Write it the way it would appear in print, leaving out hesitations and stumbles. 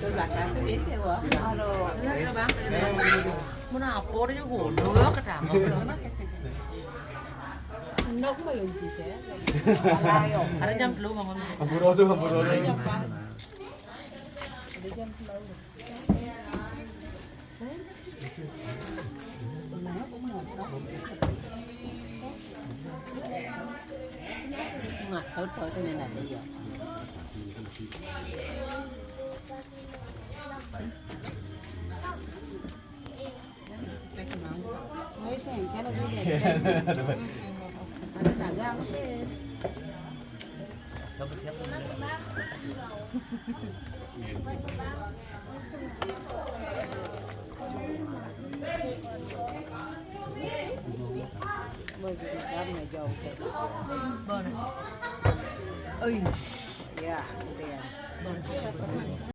Tôi gạt cả cái biến theo hả? Rồi. Nó bán cái này. Muốn nào cô đấy gỗ nước cái thằng nó cũng bao gì sẽ ada jam belum bangun Amburodo. ngọt tốt thôi xem này bây giờ mấy xem cái nó đi đẹp nó gam siap bây giờ làm này giàu ơi dạ